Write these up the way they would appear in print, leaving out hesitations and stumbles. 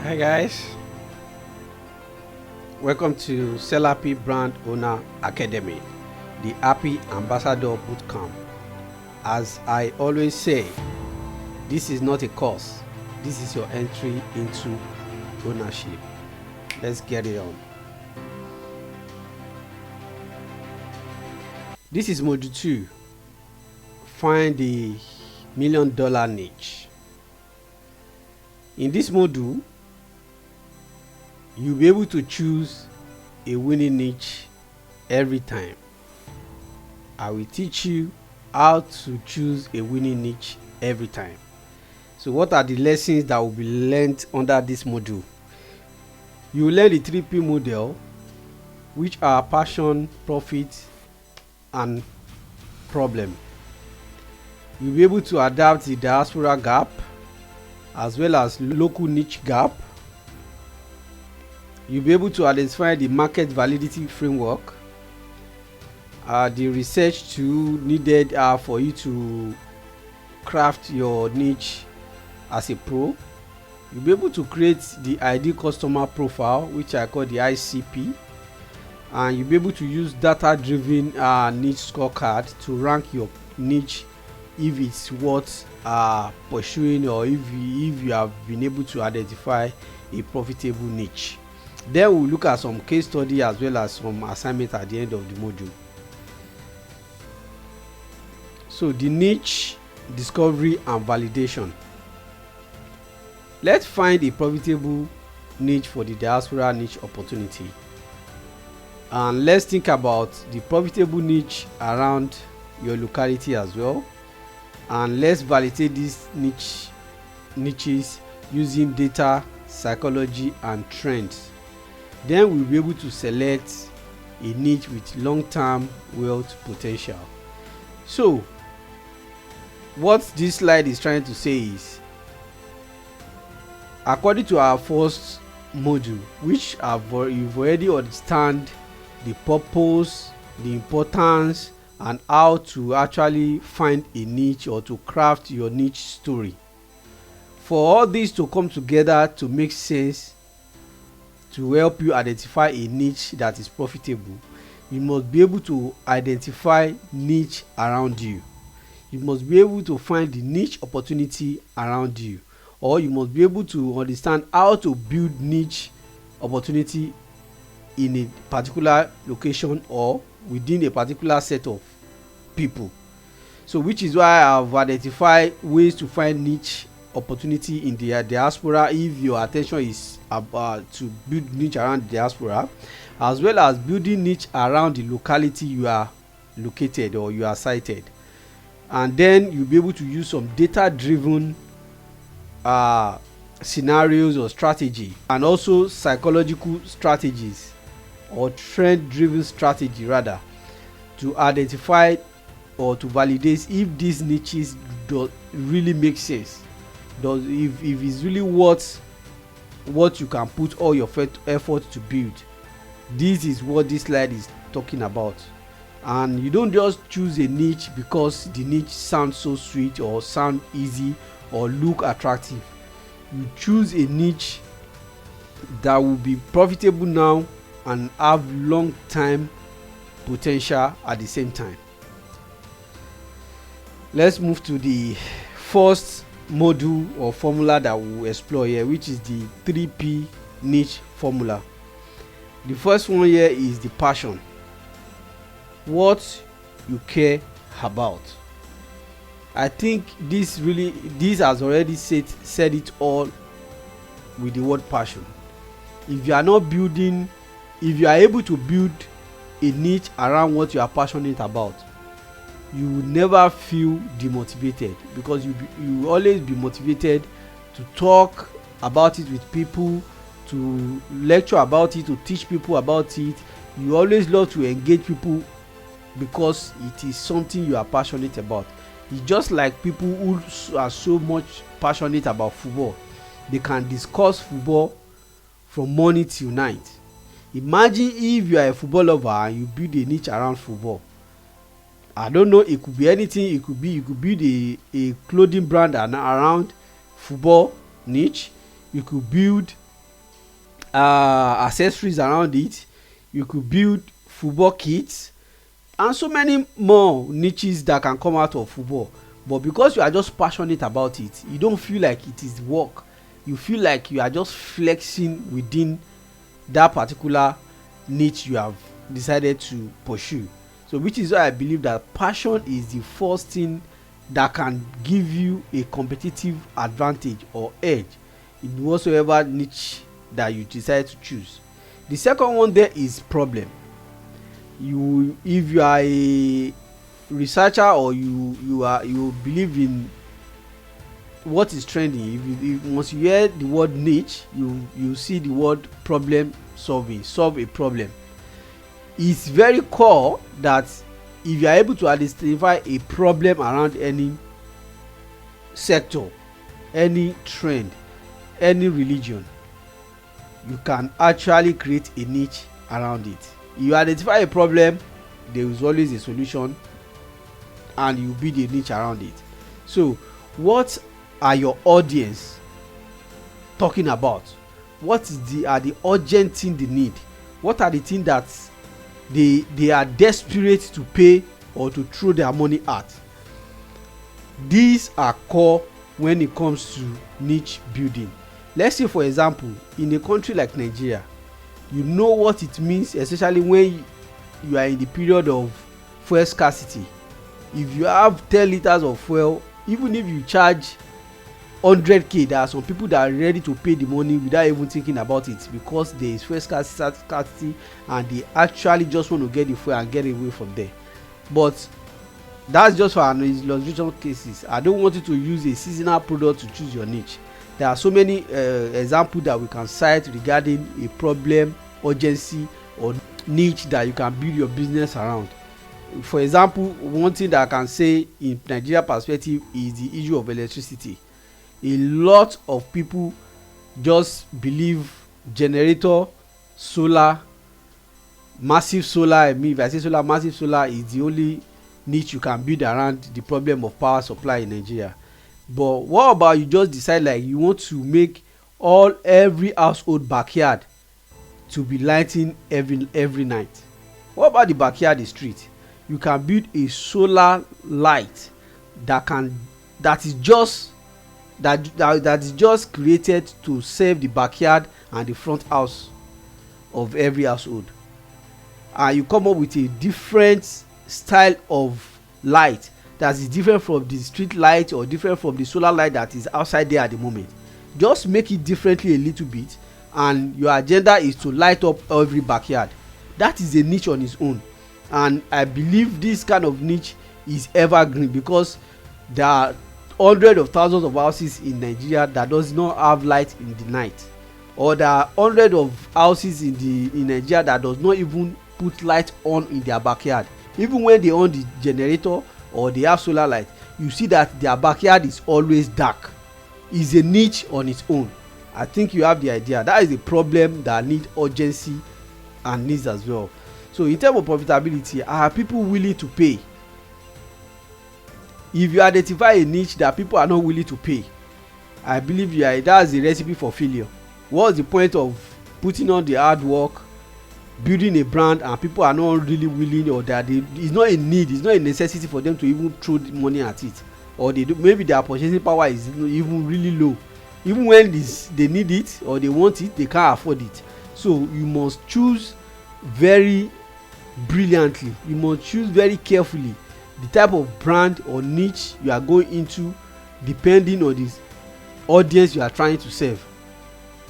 Hi guys, welcome to Sellapy Brand Owner Academy, the Happy Ambassador Bootcamp. As I always say, this is not a course, this is your entry into ownership. Let's get it on. This is module 2. Find the $1 million niche. In this module, you'll be able to choose a winning niche every time. I will teach you how to choose a winning niche every time. So what are the lessons that will be learned under this module? You will learn the 3P model, which are passion, profit, and problem. You'll be able to adapt the diaspora gap as well as local niche gap. You'll be able to identify the market validity framework, the research tool needed for you to craft your niche as a pro. You'll be able to create the ideal customer profile, which I call the ICP, and you'll be able to use data-driven niche scorecard to rank your niche if it's worth pursuing, or if you have been able to identify a profitable niche. Then we'll look at some case study as well as some assignment at the end of the module. So the niche discovery and validation. Let's find a profitable niche for the diaspora niche opportunity, and let's think about the profitable niche around your locality as well, and let's validate these niches using data, psychology, and trends. Then we'll be able to select a niche with long-term wealth potential. So what this slide is trying to say is, according to our first module, which you've already understand the purpose, the importance, and how to actually find a niche or to craft your niche story. For all this to come together to make sense, to help you identify a niche that is profitable, you must be able to identify niche around you. You must be able to find the niche opportunity around you, or you must be able to understand how to build niche opportunity in a particular location or within a particular set of people. So which is why I've identified ways to find niche opportunity in the diaspora if your attention is about to build niche around the diaspora, as well as building niche around the locality you are located or you are sited. And then you'll be able to use some data driven scenarios or strategy, and also psychological strategies or trend driven strategy rather, to identify or to validate if these niches do really make sense, if it's really worth what you can put all your effort to build. This is what this slide is talking about. And you don't just choose a niche because the niche sounds so sweet or sound easy or look attractive. You choose a niche that will be profitable now and have long time potential at the same time. Let's move to the first module or formula that we'll explore here, which is the 3P niche formula. The first one here is the passion. What you care about. I think this has already said it all with the word passion. If you are able to build a niche around what you are passionate about, you will never feel demotivated, because you will always be motivated to talk about it with people, to lecture about it, to teach people about it. You always love to engage people because it is something you are passionate about. It's just like people who are so much passionate about football. They can discuss football from morning till night. Imagine if you are a football lover and you build a niche around football. I don't know, it could be anything. You could build a clothing brand around football niche. You could build accessories around it. You could build football kits and so many more niches that can come out of football. But because you are just passionate about it, you don't feel like it is work. You feel like you are just flexing within that particular niche you have decided to pursue. So which is why I believe that passion is the first thing that can give you a competitive advantage or edge in whatsoever niche that you decide to choose. The second one there is problem. If you are a researcher, or you believe in what is trending, if once you hear the word niche, you see the word problem solving, solve a problem. It's very core that if you are able to identify a problem around any sector, any trend, any religion, you can actually create a niche around it. You identify a problem, there is always a solution, and you build a niche around it. So what are your audience talking about? What is are the urgent thing they need? What are the things that they are desperate to pay or to throw their money at? These are core when it comes to niche building. Let's say, for example, in a country like Nigeria, you know what it means, especially when you are in the period of fuel scarcity. If you have 10 liters of fuel, even if you charge 100k, there are some people that are ready to pay the money without even thinking about it, because there is fuel scarcity and they actually just want to get the fuel and get away from there. But that's just for an illustration cases. I don't want you to use a seasonal product to choose your niche. There are so many examples that we can cite regarding a problem, urgency, or niche that you can build your business around. For example, one thing that I can say in Nigeria perspective is the issue of electricity. A lot of people just believe generator, solar, massive solar, I mean, if I say solar, massive solar is the only niche you can build around the problem of power supply in Nigeria. But what about you just decide like you want to make every household backyard to be lighting every night? What about the backyard, the street? You can build a solar light that is just created to serve the backyard and the front house of every household, and you come up with a different style of light that is different from the street light or different from the solar light that is outside there at the moment. Just make it differently a little bit, and your agenda is to light up every backyard. That is a niche on its own, and I believe this kind of niche is evergreen, because there are hundreds of thousands of houses in Nigeria that does not have light in the night, or there are hundreds of houses in Nigeria that does not even put light on in their backyard. Even when they on the generator or they have solar light, you see that their backyard is always dark. It's a niche on its own. I think you have the idea. That is a problem that needs urgency and needs as well. So in terms of profitability, are people willing to pay? If you identify a niche that people are not willing to pay, I believe that's a recipe for failure. What's the point of putting on the hard work, building a brand, and people are not really willing, or that it's not a need, it's not a necessity for them to even throw the money at it, or maybe their purchasing power is even really low. Even when they need it or they want it, they can't afford it. So you must choose very brilliantly, you must choose very carefully the type of brand or niche you are going into, depending on the audience you are trying to serve.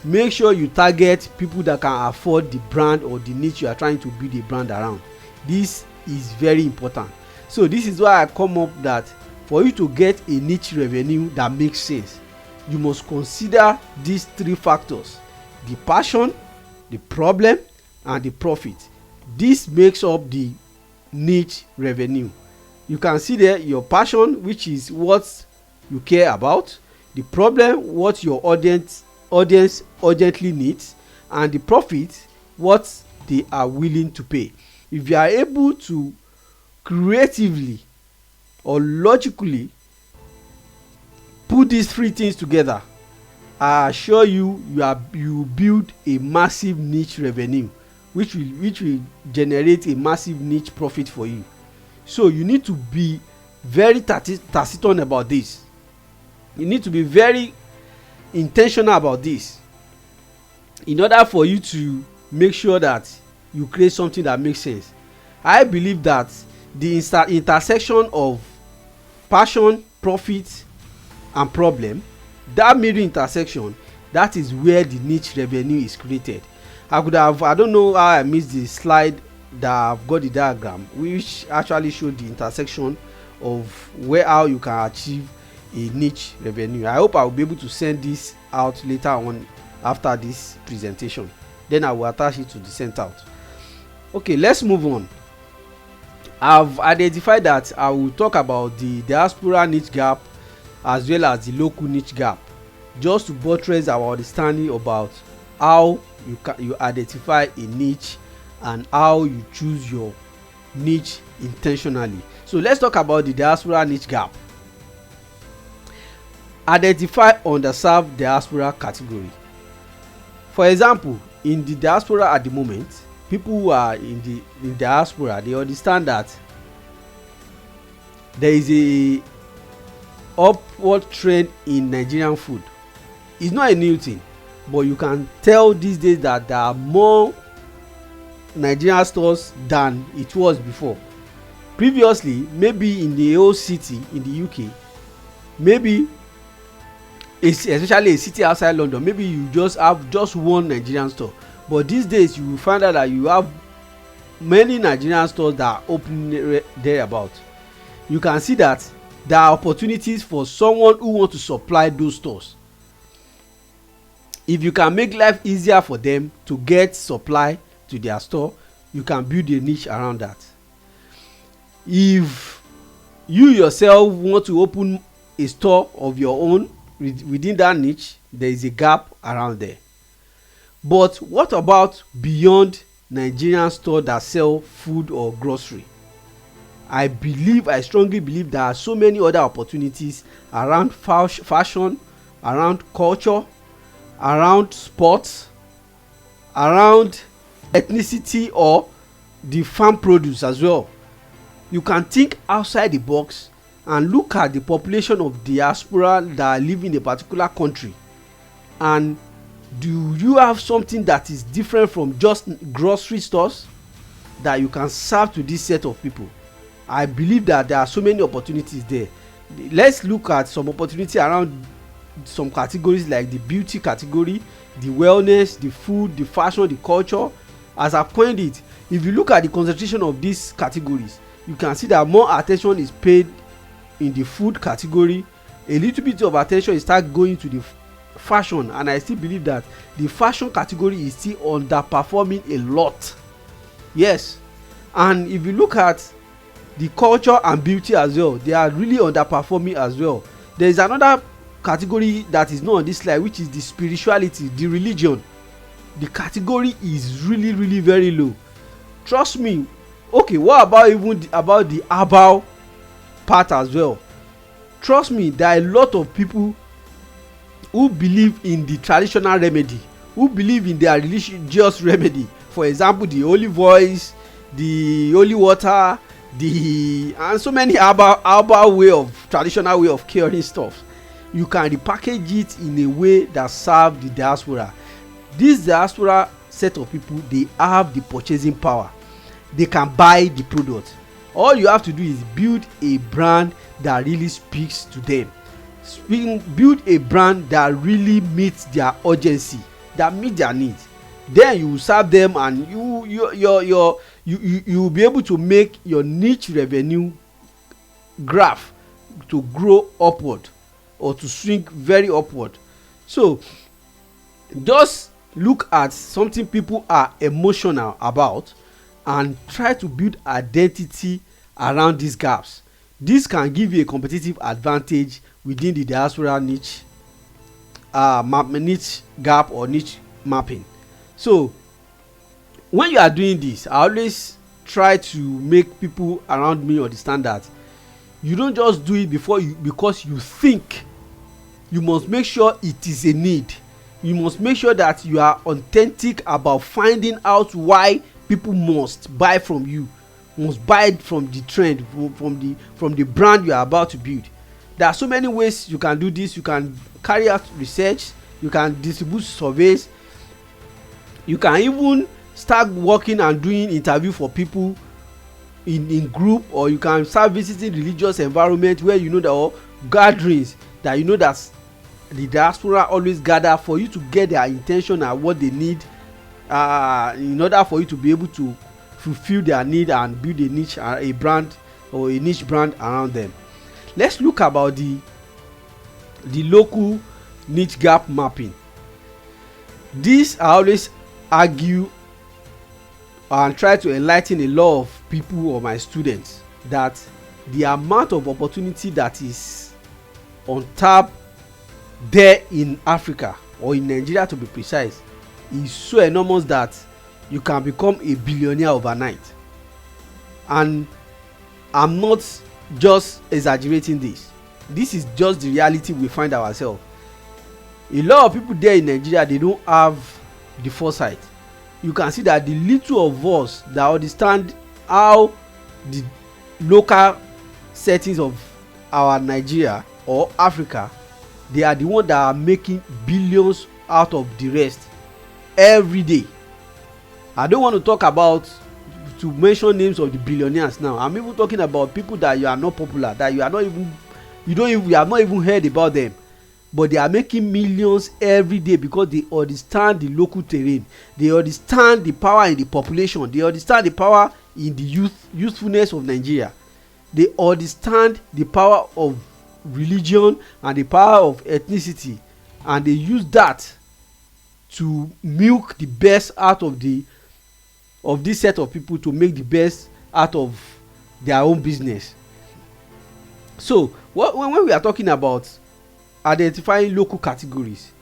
Make sure you target people that can afford the brand or the niche you are trying to build a brand around. This is very important. So this is why I come up that for you to get a niche revenue that makes sense, you must consider these three factors: the passion, the problem, and the profit. This makes up the niche revenue. You can see there your passion, which is what you care about; the problem, what your audience urgently needs; and the profit, what they are willing to pay. If you are able to creatively or logically put these three things together, I assure you, you build a massive niche revenue, which will generate a massive niche profit for you. So you need to be very taciturn about this. You need to be very intentional about this in order for you to make sure that you create something that makes sense. I believe that the intersection of passion, profit and problem, that middle intersection, that is where the niche revenue is created. I don't know how I missed the slide that I've got the diagram which actually showed the intersection of how you can achieve a niche revenue. I hope I will be able to send this out later on after this presentation. Then I will attach it to the sent out. Okay, let's move on. I've identified that I will talk about the diaspora niche gap as well as the local niche gap, just to buttress our understanding about how you identify a niche and how you choose your niche intentionally. So let's talk about the diaspora niche gap. Identify underserved diaspora category. For example, in the diaspora at the moment, people who are in diaspora, they understand that there is a upward trend in Nigerian food. It's not a new thing, but you can tell these days that there are more Nigerian stores than it was before. Previously, maybe in the old city in the UK, maybe especially a city outside London, maybe you just have just one Nigerian store. But these days you will find out that you have many Nigerian stores that are open thereabout. You can see that there are opportunities for someone who wants to supply those stores. If you can make life easier for them to get supply to their store, you can build a niche around that. If you yourself want to open a store of your own within that niche, there is a gap around there. But what about beyond Nigerian store that sell food or grocery? I strongly believe there are so many other opportunities around fashion, around culture, around sports, around ethnicity or the farm produce as well. You can think outside the box and look at the population of diaspora that live in a particular country, and do you have something that is different from just grocery stores that you can serve to this set of people? I believe that there are so many opportunities there. Let's look at some opportunity around some categories like the beauty category, the wellness, the food, the fashion, the culture. As I coined it, if you look at the concentration of these categories, you can see that more attention is paid in the food category. A little bit of attention is start going to the fashion, and I still believe that the fashion category is still underperforming a lot. Yes, and if you look at the culture and beauty as well, they are really underperforming as well. There is another category that is not on this slide, which is the spirituality, the religion. The category is really very low. Trust me. Okay, what about about the herbal part as well? Trust me, there are a lot of people who believe in the traditional remedy, who believe in their religious remedy. For example, the olive oils, the holy water, and so many herbal traditional way of curing stuff. You can repackage it in a way that serve the diaspora. This diaspora set of people, they have the purchasing power. They can buy the product. All you have to do is build a brand that really speaks to them. Build a brand that really meets their urgency, that meets their needs. Then you will serve them, and you will be able to make your niche revenue graph to grow upward or to swing very upward. So just look at something people are emotional about and try to build identity around these gaps. This can give you a competitive advantage within the diaspora niche niche gap or niche mapping. So when you are doing this, I always try to make people around me understand that you don't just do it because you think you must make sure it is a need. You must make sure that you are authentic about finding out why people must buy from you, must buy from the trend, from the brand you are about to build. There are so many ways you can do this. You can carry out research, you can distribute surveys, you can even start working and doing interview for people in group, or you can start visiting religious environment where you know that, or gatherings that you know that the diaspora always gather for you to get their intention and what they need, in order for you to be able to fulfill their need and build a niche, a brand, or a niche brand around them. Let's look about the local niche gap mapping. This I always argue and try to enlighten a lot of people or my students that the amount of opportunity that is on tap there in Africa, or in Nigeria to be precise, is so enormous that you can become a billionaire overnight. And I'm not just exaggerating this. This is just the reality we find ourselves. A lot of people there in Nigeria, they don't have the foresight. You can see that the little of us that understand how the local settings of our Nigeria or Africa, they are the ones that are making billions out of the rest every day. I don't want to talk about, to mention names of the billionaires now. I'm even talking about people that you are not popular, that you have not even heard about them, but they are making millions every day because they understand the local terrain, they understand the power in the population, they understand the power in the youthfulness of Nigeria, they understand the power of religion and the power of ethnicity, and they use that to milk the best out of this set of people, to make the best out of their own business. So when we are talking about identifying local categories,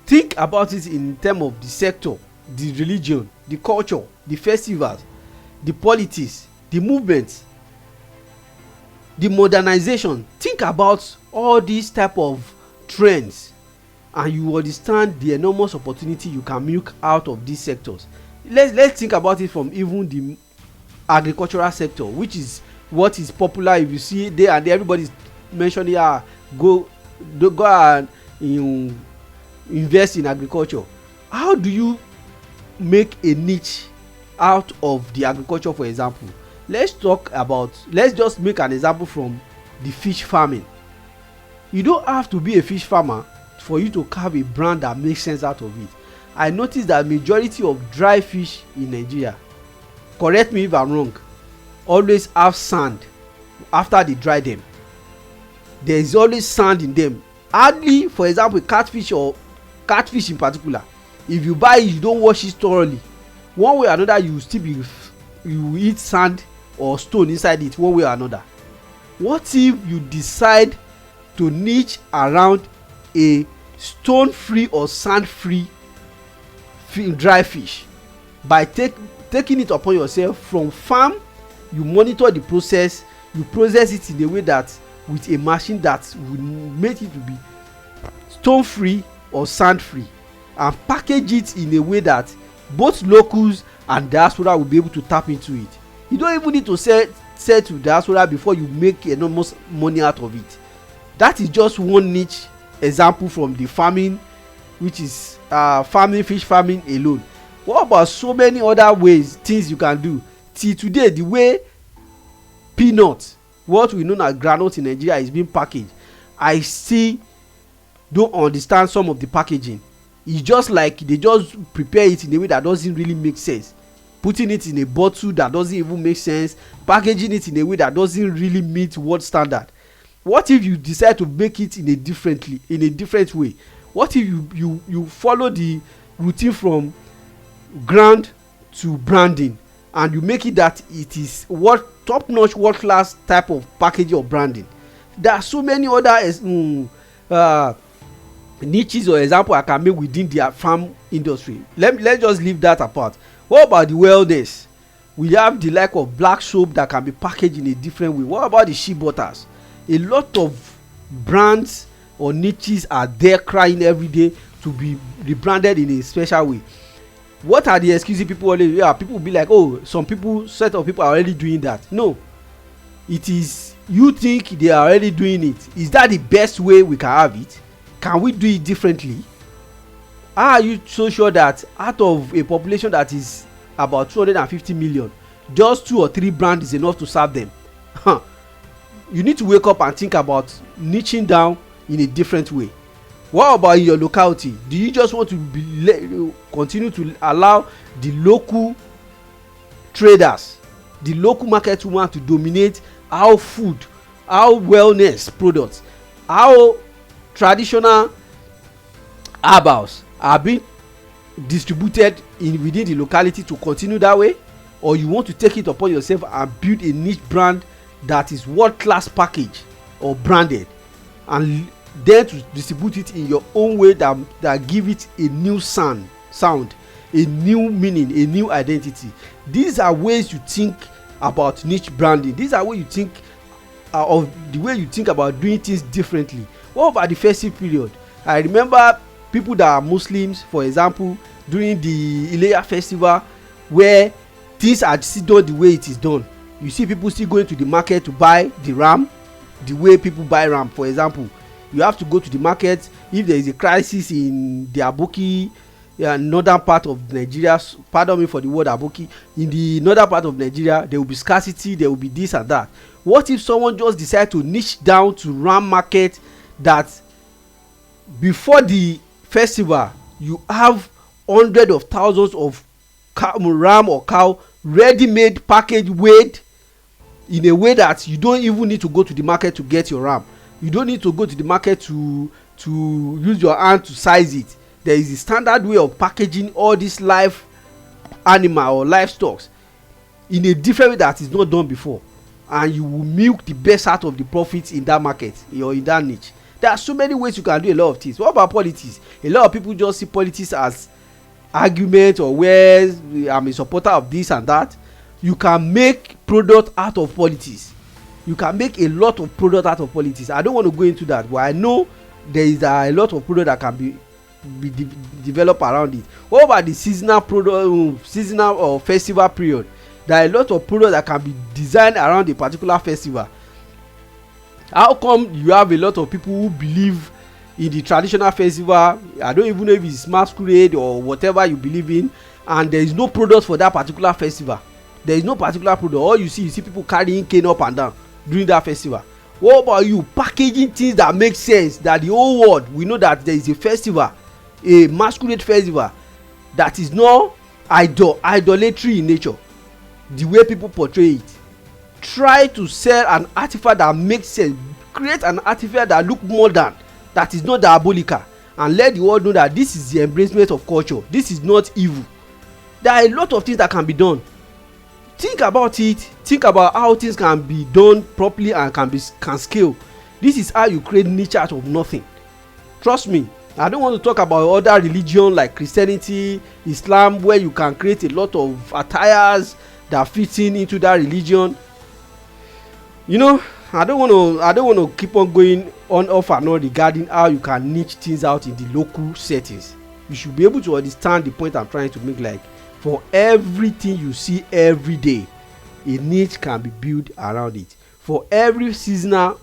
think about it in terms of the sector, the religion, the culture, the festivals, the politics, the movements, the modernization. Think about all these type of trends, and you understand the enormous opportunity you can milk out of these sectors. Let's think about it from even the agricultural sector, which is what is popular. If you see there and there, everybody's mentioning, go and invest in agriculture. How do you make a niche out of the agriculture? For example, let's just make an example from the fish farming. You don't have to be a fish farmer for you to have a brand that makes sense out of it. I noticed that majority of dry fish in Nigeria, correct me if I'm wrong, always have sand after they dry them. There is always sand in them. Hardly, for example, catfish in particular, if you buy it, you don't wash it thoroughly, one way or another you will eat sand or stone inside it one way or another. What if you decide to niche around a stone free or sand free dry fish by taking it upon yourself from farm? You monitor the process, you process it in a way that with a machine that will make it to be stone free or sand free, and package it in a way that both locals and diaspora will be able to tap into it. You don't even need to sell to diaspora before you make enormous money out of it. That is just one niche example from the farming, which is fish farming alone. What about so many other things you can do? Till today, the way peanuts, what we know as groundnut in Nigeria, is being packaged, I still don't understand some of the packaging. It's just like they just prepare it in a way that doesn't really make sense, putting it in a bottle that doesn't even make sense, packaging it in a way that doesn't really meet world standard. What if you decide to make it in a different way? What if you follow the routine from ground to branding, and you make it that it is top-notch, world-class type of packaging or branding? There are so many other niches or example I can make within the farm industry. Let's just leave that apart. What about the wellness? We have the like of black soap that can be packaged in a different way. What about the shea butters? A lot of brands or niches are there crying every day to be rebranded in a special way. What are the excuses people always, people will be like, oh, some people, set of people are already doing that. No, it is, you think they are already doing it. Is that the best way we can have it? Can we do it differently? How are you so sure that out of a population that is about 250 million, just 2 or 3 brands is enough to serve them? You need to wake up and think about niching down in a different way. What about your locality? Do you just want to continue to allow the local traders, the local market woman to dominate how food, how wellness products, how traditional herbals are being distributed within the locality, to continue that way? Or you want to take it upon yourself and build a niche brand that is world class package or branded, and then to distribute it in your own way that give it a new sound, a new meaning, a new identity? These are ways you think about niche branding. These are ways you think of the way you think about doing things differently. What about the festive period? I remember people that are Muslims, for example, during the Ileya festival, where things are still done the way it is done. You see people still going to the market to buy the ram, the way people buy ram. For example, you have to go to the market if there is a crisis in the Aboki, northern part of Nigeria. Pardon me for the word Aboki. In the northern part of Nigeria, there will be scarcity, there will be this and that. What if someone just decide to niche down to ram market, that before the festival you have hundreds of thousands of ram or cow ready-made, package, weighed in a way that you don't even need to go to the market to get your ram. You don't need to go to the market to use your hand to size it. There is a standard way of packaging all these live animal or livestock in a different way that is not done before, and you will milk the best out of the profits in that market or in that niche. There are so many ways you can do a lot of things. What about politics? A lot of people just see politics as argument, or where I'm a supporter of this and that. You can make product out of politics. You can make a lot of product out of politics. I don't want to go into that, but I know there is a lot of product that can be developed around it. What about the seasonal product, seasonal or festival period? There are a lot of products that can be designed around a particular festival. How come you have a lot of people who believe in the traditional festival? I don't even know if it's masquerade or whatever you believe in, and there is no product for that particular festival. There is no particular product. All you see people carrying cane up and down during that festival. What about you packaging things that make sense, that the whole world we know that there is a festival, a masquerade festival, that is not idolatry in nature, the way people portray it? Try to sell an artifact that makes sense. Create an artifact that look modern, that is not diabolical, and let the world know that this is the embracement of culture. This is not evil. There are a lot of things that can be done. Think about it. Think about how things can be done properly and can scale. This is how you create niche out of nothing. Trust me. I don't want to talk about other religion like Christianity, Islam, where you can create a lot of attires that fit into that religion. You know, I don't want to keep on going on off and on regarding how you can niche things out in the local settings. You should be able to understand the point I'm trying to make. Like, for everything you see every day, a niche can be built around it. For every seasonal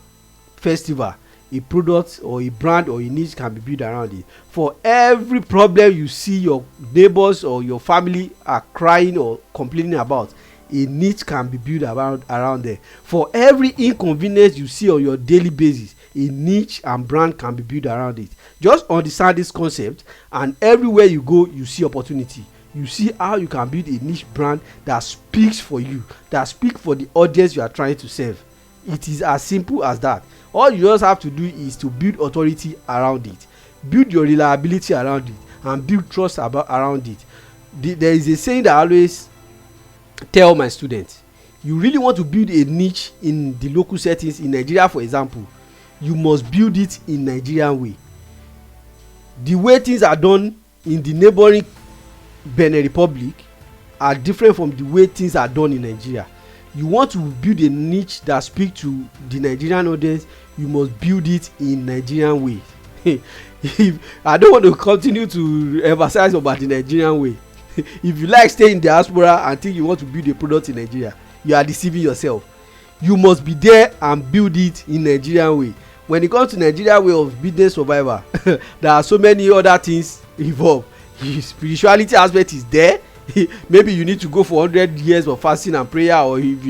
festival, a product or a brand or a niche can be built around it. For every problem you see your neighbors or your family are crying or complaining about, a niche can be built around there. For every inconvenience you see on your daily basis, a niche and brand can be built around it. Just understand this concept, and everywhere you go you see opportunity. You see how you can build a niche brand that speaks for you, that speaks for the audience you are trying to serve. It is as simple as that. All you just have to do is to build authority around it, build your reliability around it, and build trust around it. There is a saying that I always tell my students: you really want to build a niche in the local settings in Nigeria, for example, you must build it in Nigerian way. The way things are done in the neighboring Benin Republic are different from the way things are done in Nigeria. You want to build a niche that speak to the Nigerian audience, you must build it in Nigerian way. If I don't want to continue to emphasize about the Nigerian way. If you like stay in diaspora and think you want to build a product in Nigeria, you are deceiving yourself. You must be there and build it in Nigerian way. When it comes to Nigeria way of business survival, there are so many other things involved. Spirituality aspect is there. Maybe you need to go for 100 years of fasting and prayer, or if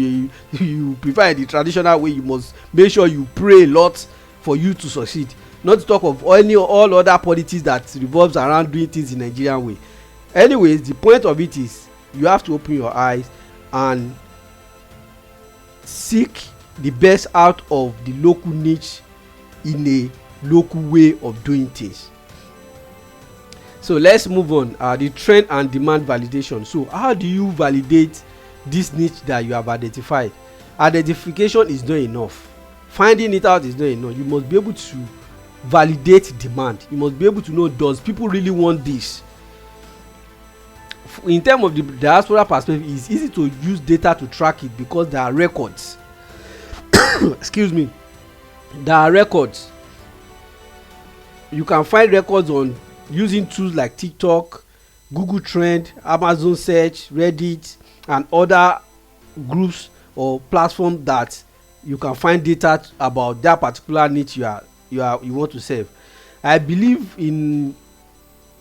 you prefer the traditional way, you must make sure you pray a lot for you to succeed. Not to talk of all other politics that revolves around doing things in Nigerian way. Anyways, the point of it is you have to open your eyes and seek the best out of the local niche in a local way of doing things. So let's move on. The trend and demand validation. So how do you validate this niche that you have identified? Identification is not enough. Finding it out is not enough. You must be able to validate demand. You must be able to know, does people really want this? In terms of the diaspora perspective, it's easy to use data to track it because there are records. Excuse me. There are records. You can find records on using tools like TikTok, Google Trend, Amazon Search, Reddit, and other groups or platforms that you can find data about that particular niche you want to serve. I believe in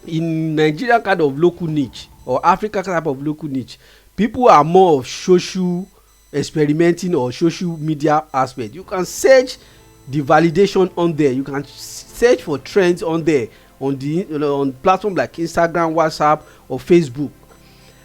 Nigeria kind of local niche or Africa type of local niche, people are more of social experimenting or social media aspect. You can search the validation on there. You can search for trends on there on platforms like Instagram, WhatsApp, or Facebook.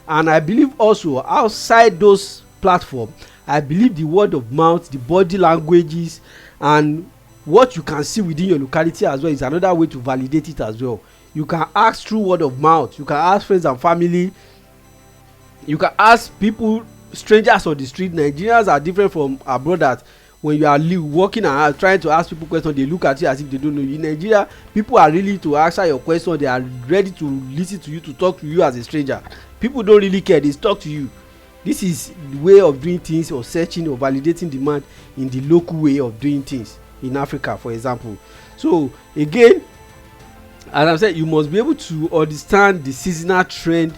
And I believe also outside those platforms, I believe the word of mouth, the body languages, and what you can see within your locality as well is another way to validate it as well. You can ask through word of mouth. You can ask friends and family. You can ask people, strangers on the street. Nigerians are different from abroad, that when you are walking and trying to ask people questions, they look at you as if they don't know you. In Nigeria, people are really to answer your question. They are ready to listen to you, to talk to you as a stranger. People don't really care. They talk to you. This is the way of doing things, or searching or validating demand in the local way of doing things in Africa, for example. So again, as I said, you must be able to understand the seasonal trend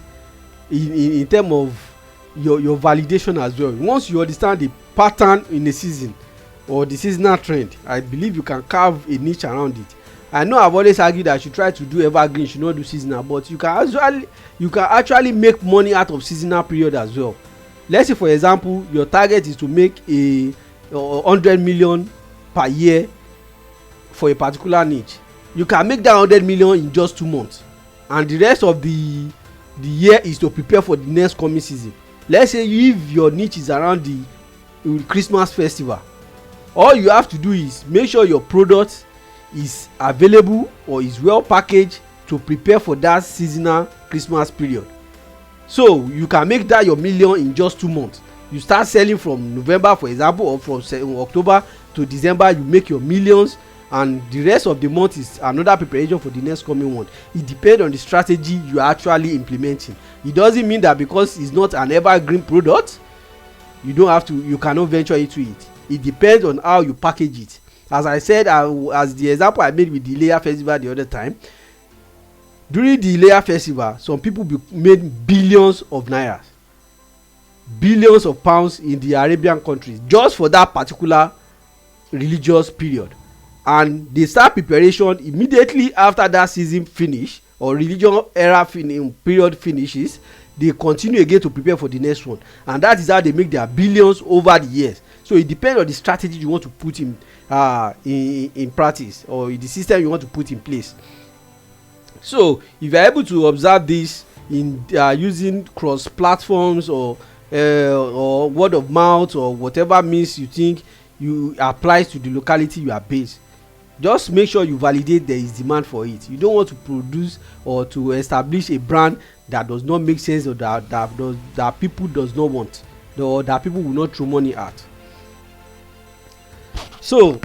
in terms of your validation as well. Once you understand the pattern in the season or the seasonal trend, I believe you can carve a niche around it. I know I've always argued that you should try to do evergreen, you should not do seasonal, but you can actually make money out of seasonal period as well. Let's say, for example, your target is to make a 100 million per year for a particular niche. You can make that 100 million in just 2 months, and the rest of the year is to prepare for the next coming season. Let's say if your niche is around the Christmas festival, all you have to do is make sure your product is available or is well packaged to prepare for that seasonal Christmas period. So you can make that your million in just 2 months. You start selling from November, for example, or from October to December, you make your millions, and the rest of the month is another preparation for the next coming one. It depends on the strategy you are actually implementing. It doesn't mean that because it's not an evergreen product, you cannot venture into it. It depends on how you package it. As I said, as the example I made with the Layer Festival the other time, during the Layer Festival, some people made billions of naira, billions of pounds in the Arabian countries just for that particular religious period. And they start preparation immediately after that season finish or religion era period finishes. They continue again to prepare for the next one, and that is how they make their billions over the years. So it depends on the strategy you want to put in practice, or the system you want to put in place. So if you are able to observe this in using cross platforms or word of mouth or whatever means you think you applies to the locality you are based, just make sure you validate there is demand for it. You don't want to produce or to establish a brand that does not make sense, or that people does not want, or that people will not throw money at. So